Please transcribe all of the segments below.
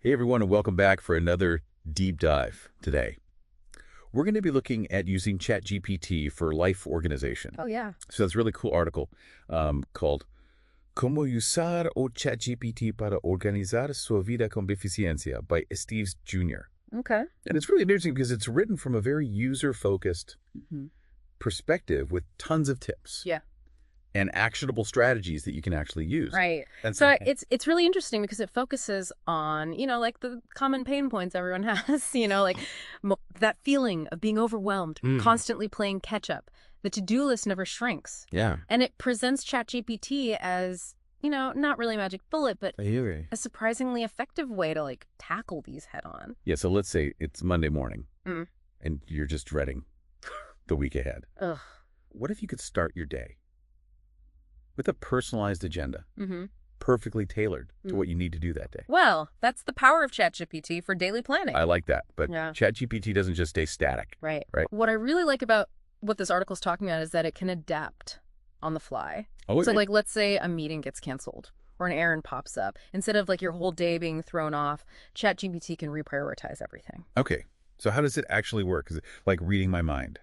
Hey everyone, and welcome back for another deep dive today. We're going to be looking at using ChatGPT for life organization. Oh, yeah. So it's a really cool article called Cómo usar o ChatGPT para organizar su vida con eficiencia by Steve Jr. Okay. And it's really interesting because it's written from a very user-focused perspective with tons of tips. Yeah. And actionable strategies that you can actually use. Right. And So it's really interesting because it focuses on, like the common pain points everyone has, like that feeling of being overwhelmed, constantly playing catch up. The to-do list never shrinks. Yeah. And it presents ChatGPT as, not really a magic bullet, but a surprisingly effective way to tackle these head on. Yeah, so let's say it's Monday morning and you're just dreading the week ahead. Ugh. What if you could start your day with a personalized agenda, perfectly tailored to what you need to do that day? Well, that's the power of ChatGPT for daily planning. I like that, but Yeah. ChatGPT doesn't just stay static. Right. Right. What I really like about what this article is talking about is that it can adapt on the fly. Oh, So, let's say a meeting gets canceled or an errand pops up. Instead of your whole day being thrown off, ChatGPT can reprioritize everything. okay. So how does it actually work? Is it like reading my mind?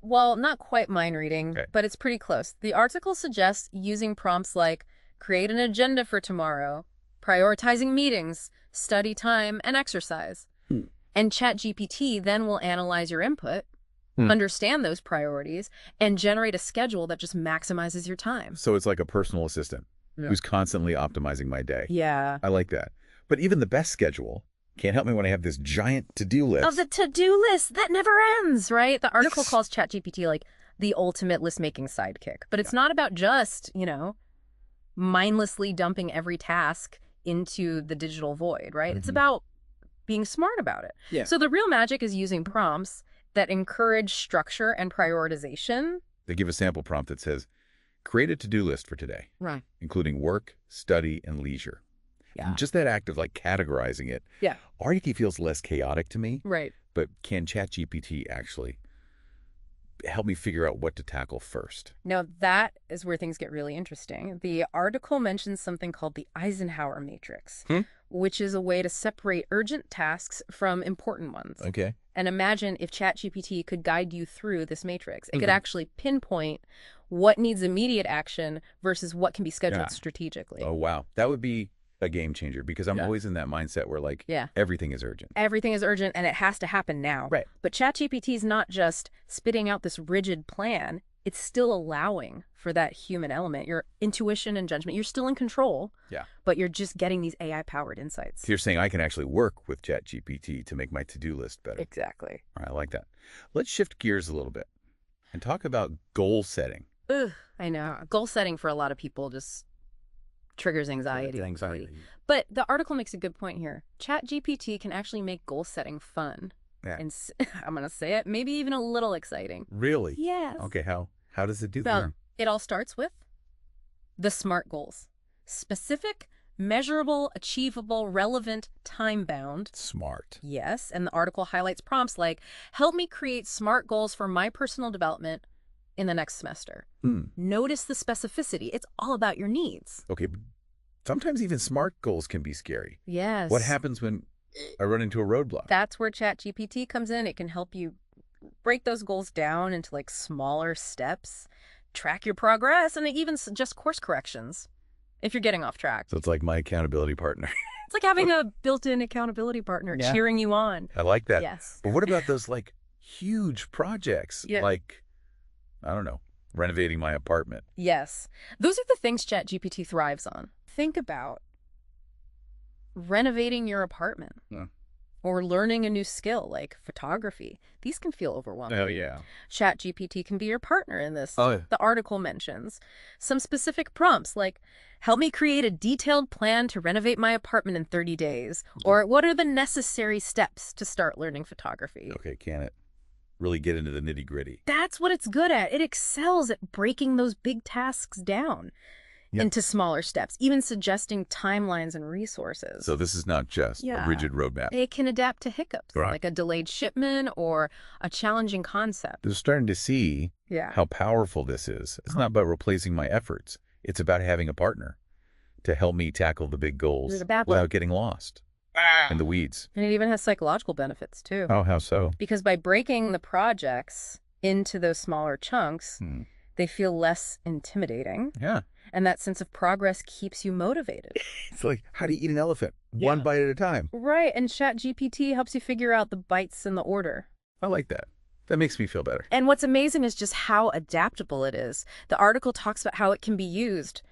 Well, not quite mind reading, Okay. but it's pretty close. The article suggests using prompts like create an agenda for tomorrow, prioritizing meetings, study time, and exercise. And ChatGPT then will analyze your input, understand those priorities, and generate a schedule that just maximizes your time. So it's like a personal assistant who's constantly optimizing my day. Yeah. I like that. But even the best schedule can't help me when I have this giant to-do list. Oh, the to-do list that never ends, right? The article calls ChatGPT the ultimate list-making sidekick. But it's not about just, mindlessly dumping every task into the digital void, right? It's about being smart about it. Yeah. So the real magic is using prompts that encourage structure and prioritization. They give a sample prompt that says, create a to-do list for today, Right. including work, study, and leisure. Yeah. And just that act of categorizing it Yeah. already feels less chaotic to me. Right. But can ChatGPT actually help me figure out what to tackle first? Now, that is where things get really interesting. The article mentions something called the Eisenhower matrix, which is a way to separate urgent tasks from important ones. Okay. And imagine if ChatGPT could guide you through this matrix. It could actually pinpoint what needs immediate action versus what can be scheduled strategically. Oh, wow. That would be a game changer because I'm always in that mindset where everything is urgent. Everything is urgent and it has to happen now. Right. But ChatGPT is not just spitting out this rigid plan. It's still allowing for that human element, your intuition and judgment. You're still in control, but you're just getting these AI-powered insights. So you're saying I can actually work with ChatGPT to make my to-do list better. Exactly. All right, I like that. Let's shift gears a little bit and talk about goal setting. Ugh, I know. Goal setting for a lot of people just triggers anxiety. But the article makes a good point here. ChatGPT can actually make goal setting fun. Yeah. And I'm going to say it, maybe even a little exciting. Really? Yes. Okay, how does it do Well, that? it all starts with the SMART goals. Specific, measurable, achievable, relevant, time-bound. Smart. Yes, and the article highlights prompts like, help me create SMART goals for my personal development in the next semester. Notice the specificity. It's all about your needs. Okay, but sometimes even SMART goals can be scary. Yes. What happens when I run into a roadblock? That's where ChatGPT comes in. It can help you break those goals down into smaller steps, track your progress, and even suggest course corrections if you're getting off track. So it's like my accountability partner. It's like having a built-in accountability partner cheering you on. I like that. Yes. But what about those huge projects? Yeah. I don't know, renovating my apartment. Yes. Those are the things ChatGPT thrives on. Think about renovating your apartment or learning a new skill like photography. These can feel overwhelming. Oh, yeah. ChatGPT can be your partner in this. Oh, yeah. The article mentions some specific prompts like, help me create a detailed plan to renovate my apartment in 30 days. Or what are the necessary steps to start learning photography? Okay, can it really get into the nitty-gritty? That's what it's good at. It excels at breaking those big tasks down into smaller steps, even suggesting timelines and resources. So this is not just a rigid roadmap. It can adapt to hiccups, Right. like a delayed shipment or a challenging concept. They're starting to see Yeah. how powerful this is. It's not about replacing my efforts. It's about having a partner to help me tackle the big goals There's a bad without getting lost. in the weeds. And it even has psychological benefits, too. Oh, how so? Because by breaking the projects into those smaller chunks, they feel less intimidating. Yeah. And that sense of progress keeps you motivated. It's like, how do you eat an elephant? One bite at a time. Right. And ChatGPT helps you figure out the bites in the order. I like that. That makes me feel better. And what's amazing is just how adaptable it is. The article talks about how it can be used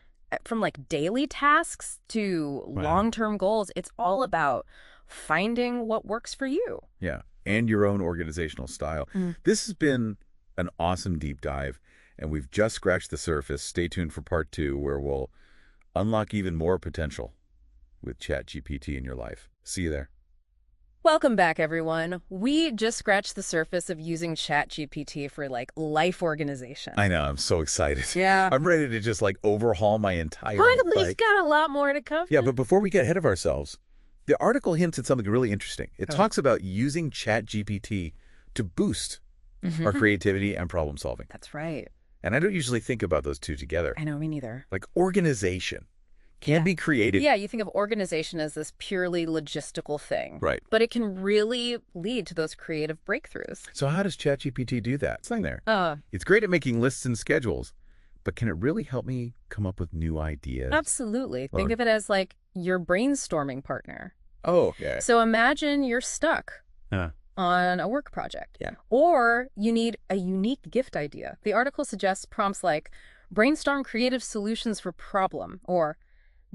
from like daily tasks to long-term goals. It's all about finding what works for you. Yeah. And your own organizational style. This has been an awesome deep dive, and we've just scratched the surface. Stay tuned for part 2, where we'll unlock even more potential with ChatGPT in your life. See you there. Welcome back, everyone. We just scratched the surface of using ChatGPT for like life organization. I know. I'm so excited. Yeah. I'm ready to just like overhaul my entire We've got a lot more to cover. Yeah, but before we get ahead of ourselves, the article hints at something really interesting. It talks about using ChatGPT to boost our creativity and problem solving. That's right. And I don't usually think about those two together. I know, me neither. Like organization can be created. Yeah, you think of organization as this purely logistical thing. Right. But it can really lead to those creative breakthroughs. So how does ChatGPT do that? It's in there. It's great at making lists and schedules, but can it really help me come up with new ideas? Absolutely. Think of it as like your brainstorming partner. Oh, yeah. So imagine you're stuck on a work project. Yeah. Or you need a unique gift idea. The article suggests prompts like brainstorm creative solutions for problem, or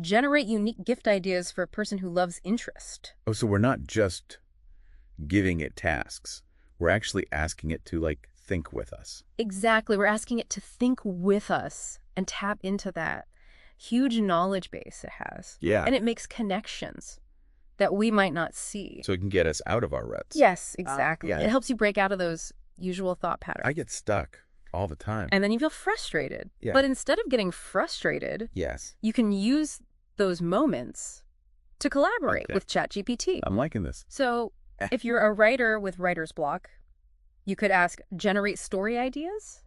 generate unique gift ideas for a person who loves interest. Oh, so we're not just giving it tasks. We're actually asking it to like think with us. Exactly. We're asking it to think with us and tap into that huge knowledge base it has. Yeah. And it makes connections that we might not see. So it can get us out of our ruts. Yes, exactly. Yeah. It helps you break out of those usual thought patterns. I get stuck all the time. And then you feel frustrated. Yeah. But instead of getting frustrated, Yes. you can use those moments to collaborate with ChatGPT. I'm liking this. So if you're a writer with writer's block, you could ask, generate story ideas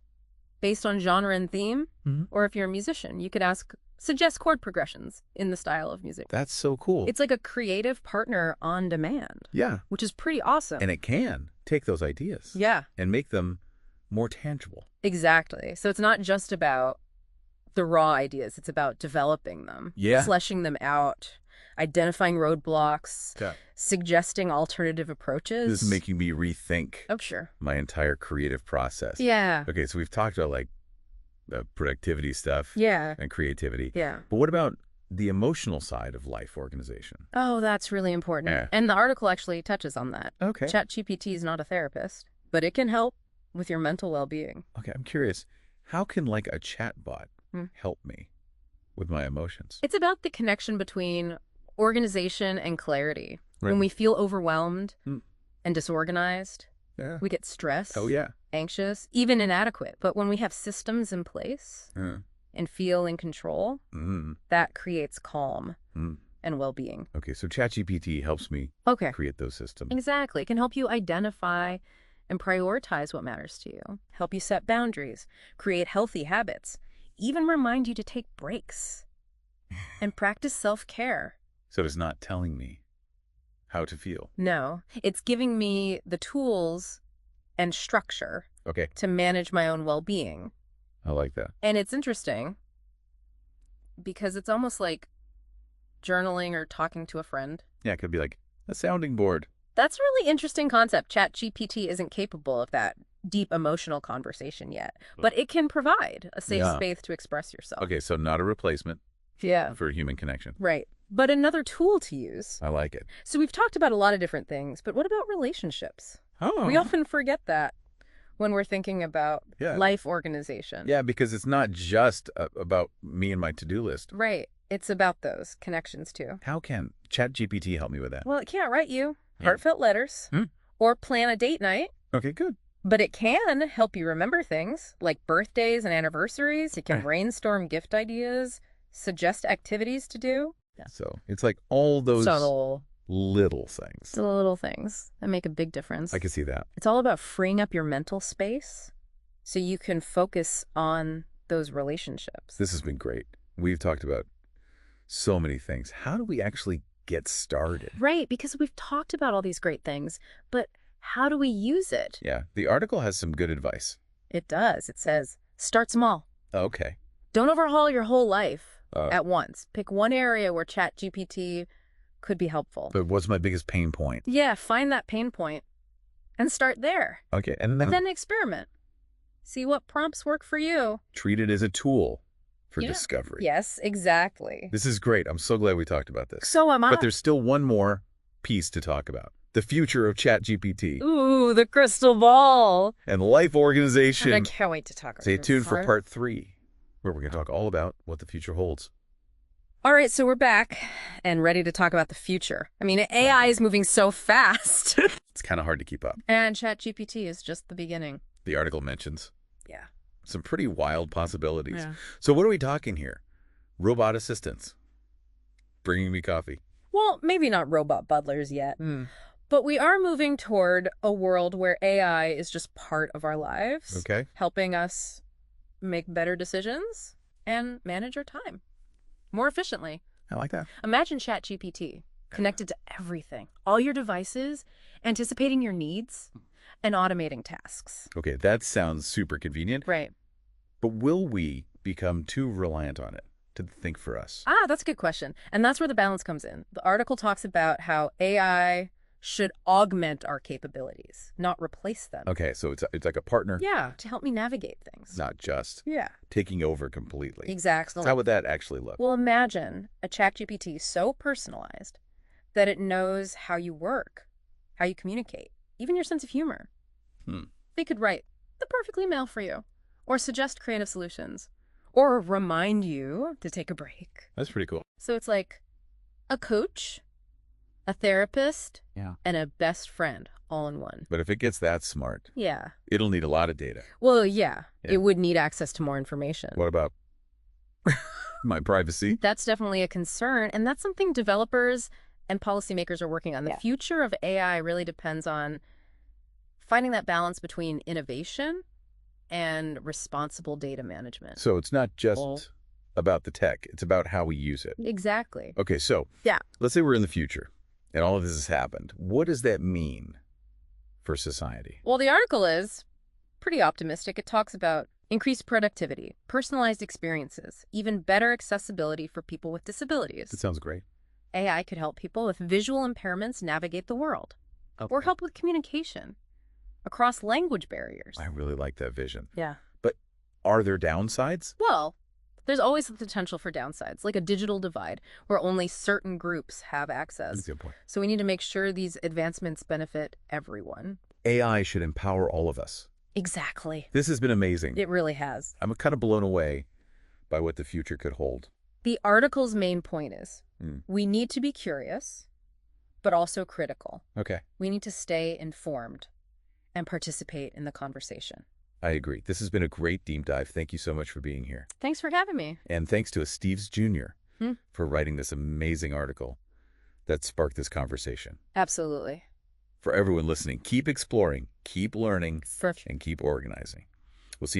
based on genre and theme. Or if you're a musician, you could ask, suggest chord progressions in the style of music. That's so cool. It's like a creative partner on demand. Yeah. Which is pretty awesome. And it can take those ideas. Yeah. And make them more tangible. Exactly. So it's not just about the raw ideas. It's about developing them, fleshing them out, identifying roadblocks, suggesting alternative approaches. This is making me rethink my entire creative process. Yeah. Okay, so we've talked about like the productivity stuff and creativity. Yeah. But what about the emotional side of life organization? Oh, that's really important. Yeah. And the article actually touches on that. Okay. ChatGPT is not a therapist, but it can help with your mental well-being. Okay, I'm curious. How can like a chatbot help me with my emotions? It's about the connection between organization and clarity. Right. When we feel overwhelmed and disorganized, we get stressed, anxious, even inadequate. But when we have systems in place and feel in control, that creates calm and well-being. Okay, so ChatGPT helps me create those systems. Exactly. It can help you identify and prioritize what matters to you, help you set boundaries, create healthy habits, even remind you to take breaks and practice self-care. So it's not telling me how to feel. No, it's giving me the tools and structure to manage my own well-being. I like that. And it's interesting because it's almost like journaling or talking to a friend. Yeah, it could be like a sounding board. That's a really interesting concept. ChatGPT isn't capable of that deep emotional conversation yet, but it can provide a safe space to express yourself. Okay, so not a replacement for human connection. Right. But another tool to use. I like it. So we've talked about a lot of different things, but what about relationships? Oh. We often forget that when we're thinking about life organization. Yeah, because it's not just about me and my to-do list. Right. It's about those connections too. How can ChatGPT help me with that? Well, it can't write you heartfelt letters or plan a date night. Okay, good. But it can help you remember things like birthdays and anniversaries. It can brainstorm gift ideas, suggest activities to do. Yeah. So it's like all those subtle little things. The little things that make a big difference. I can see that. It's all about freeing up your mental space so you can focus on those relationships. This has been great. We've talked about so many things. How do we actually get started. Right, because we've talked about all these great things, but how do we use it? Yeah, the article has some good advice. It does. It says, start small. Okay. Don't overhaul your whole life Uh, at once. Pick one area where ChatGPT could be helpful. But what's my biggest pain point? Yeah, find that pain point and start there. Okay, and then Then experiment. See what prompts work for you. treat it as a tool for Yeah. discovery. Yes, exactly. This is great. I'm so glad we talked about this. So am I. But there's still one more piece to talk about. The future of ChatGPT Ooh, the crystal ball. and life And I organization. can't wait to talk about Stay it. tuned for part 3, where we're going to talk all about what the future holds. All right, so we're back and ready to talk about the future. I mean, AI is moving so fast. It's kind of hard to keep up. And ChatGPT is just the beginning. The article mentions Yeah. some pretty wild possibilities. Yeah. So what are we talking here? Robot assistants. Bringing me coffee. Well, maybe not robot butlers yet, but we are moving toward a world where AI is just part of our lives, Okay. helping us make better decisions and manage our time more efficiently. I like that. Imagine ChatGPT connected to everything, all your devices, anticipating your needs, and automating tasks. Okay, that sounds super convenient. Right. But will we become too reliant on it to think for us? Ah, that's a good question. And that's where the balance comes in. The article talks about how AI should augment our capabilities, not replace them. Okay, so it's like a partner, Yeah, to help me navigate things. not just Yeah. taking over completely. Exactly. So how would that actually look? Well, imagine a ChatGPT so personalized that it knows how you work, how you communicate, even your sense of humor. They could write the perfect email for you, or suggest creative solutions, or remind you to take a break. That's pretty cool. So it's like a coach, a therapist, Yeah. and a best friend all in one. But if it gets that smart, Yeah. it'll need a lot of data. Well, yeah, Yeah. it would need access to more information. What about my privacy? That's definitely a concern, and that's something developers and policymakers are working on. The future of AI really depends on finding that balance between innovation and responsible data management. So it's not just Well- about the tech. It's about how we use it. Exactly. Okay, so Yeah. let's say we're in the future and all of this has happened. What does that mean for society? Well, the article is pretty optimistic. It talks about increased productivity, personalized experiences, even better accessibility for people with disabilities. That sounds great. AI could help people with visual impairments navigate the world, or help with communication across language barriers. I really like that vision. Yeah. But are there downsides? Well, there's always the potential for downsides, like a digital divide where only certain groups have access. That's a good point. So we need to make sure these advancements benefit everyone. AI should empower all of us. Exactly. This has been amazing. It really has. I'm kind of blown away by what the future could hold. The article's main point is Mm. we need to be curious, but also critical. Okay. We need to stay informed and participate in the conversation. I agree. This has been a great deep dive. Thank you so much for being here. Thanks for having me. And thanks to Steves Jr. Hmm. for writing this amazing article that sparked this conversation. Absolutely. For everyone listening, keep exploring, keep learning, For and keep organizing. We'll see you next